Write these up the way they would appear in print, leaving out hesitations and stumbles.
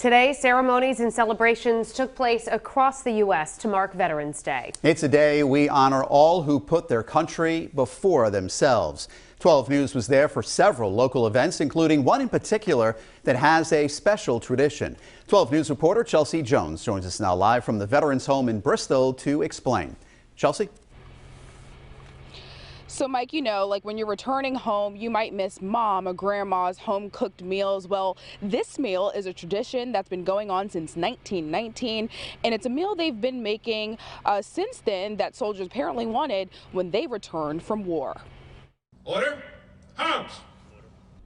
Today, ceremonies and celebrations took place across the U.S. to mark Veterans Day. It's a day we honor all who put their country before themselves. 12 News was there for several local events, including one in particular that has a special tradition. 12 News reporter Chelsea Jones joins us now live from the Veterans Home in Bristol to explain. Chelsea? So, Mike, you know, like when you're returning home, you might miss mom or grandma's home-cooked meals. Well, this meal is a tradition that's been going on since 1919, and it's a meal they've been making since then that soldiers apparently wanted when they returned from war. Order. Arms.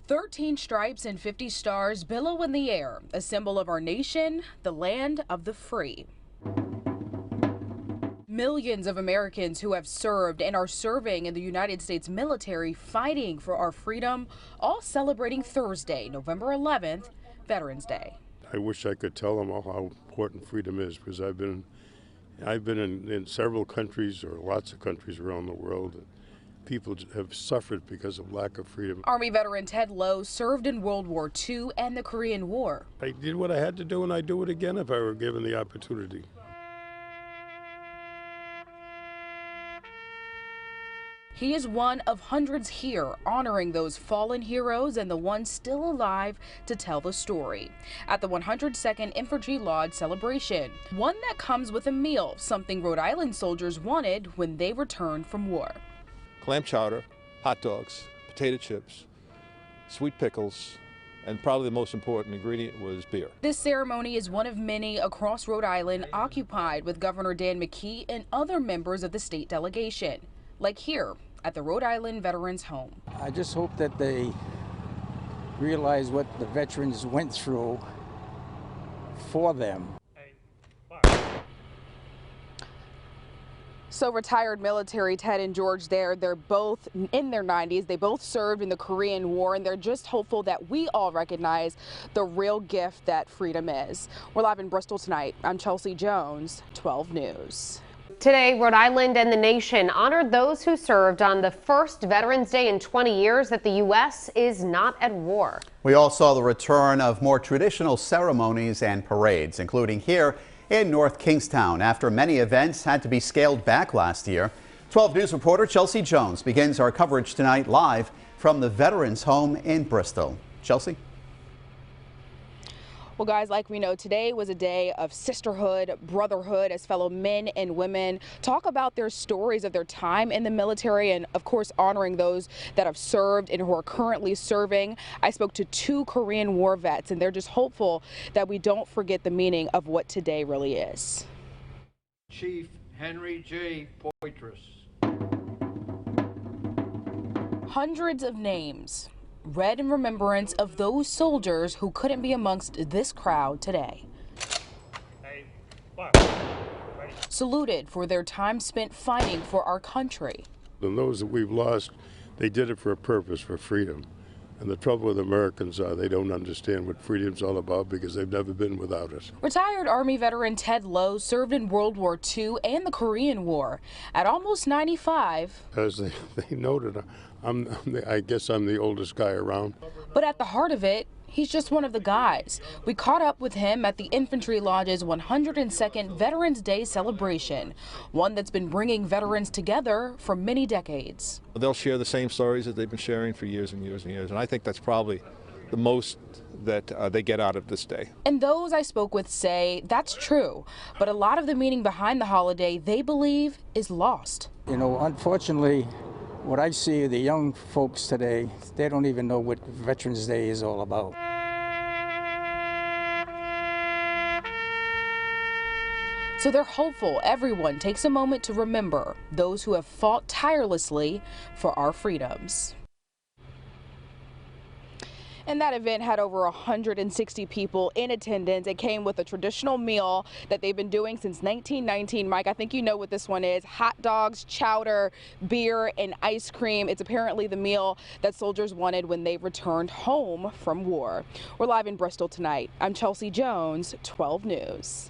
13 stripes and 50 stars billow in the air, a symbol of our nation, the land of the free. Millions of Americans who have served and are serving in the United States military fighting for our freedom, all celebrating Thursday, November 11th, Veterans Day. I wish I could tell them all how important freedom is, because I've been in several countries, or lots of countries around the world. People have suffered because of lack of freedom. Army veteran Ted Lowe served in World War II and the Korean War. I did what I had to do, and I'd do it again if I were given the opportunity. He is one of hundreds here honoring those fallen heroes and the ones still alive to tell the story at the 102nd Infantry Lodge celebration, one that comes with a meal, something Rhode Island soldiers wanted when they returned from war. Clam chowder, hot dogs, potato chips, sweet pickles, and probably the most important ingredient was beer. This ceremony is one of many across Rhode Island, occupied with Governor Dan McKee and other members of the state delegation, like here at the Rhode Island Veterans Home. I just hope that they realize what the veterans went through for them. So retired military Ted and George they're both in their 90s. They both served in the Korean War, and they're just hopeful that we all recognize the real gift that freedom is. We're live in Bristol tonight. I'm Chelsea Jones, 12 News. Today, Rhode Island and the nation honored those who served on the first Veterans Day in 20 years that the U.S. is not at war. We all saw the return of more traditional ceremonies and parades, including here in North Kingstown, after many events had to be scaled back last year. 12 News reporter Chelsea Jones begins our coverage tonight live from the Veterans Home in Bristol. Chelsea? Well, guys, like we know, today was a day of sisterhood, brotherhood, as fellow men and women talk about their stories of their time in the military and, of course, honoring those that have served and who are currently serving. I spoke to 2 Korean War vets, and they're just hopeful that we don't forget the meaning of what today really is. Chief Henry J. Poitras. Hundreds of names read in remembrance of those soldiers who couldn't be amongst this crowd today. Saluted for their time spent fighting for our country. And those that we've lost, they did it for a purpose, for freedom. And the trouble with Americans are they don't understand what freedom's all about because they've never been without it. Retired Army veteran Ted Lowe served in World War II and the Korean War. At almost 95, As they noted, I guess I'm the oldest guy around. But at the heart of it, he's just one of the guys. We caught up with him at the Infantry Lodge's 102nd Veterans Day celebration, one that's been bringing veterans together for many decades. They'll share the same stories that they've been sharing for years and years and years, and I think that's probably the most that they get out of this day. And those I spoke with say that's true, but a lot of the meaning behind the holiday they believe is lost. You know, unfortunately, what I see the young folks today, they don't even know what Veterans Day is all about. So they're hopeful everyone takes a moment to remember those who have fought tirelessly for our freedoms. And that event had over 160 people in attendance. It came with a traditional meal that they've been doing since 1919. Mike, I think you know what this one is. Hot dogs, chowder, beer, and ice cream. It's apparently the meal that soldiers wanted when they returned home from war. We're live in Bristol tonight. I'm Chelsea Jones, 12 News.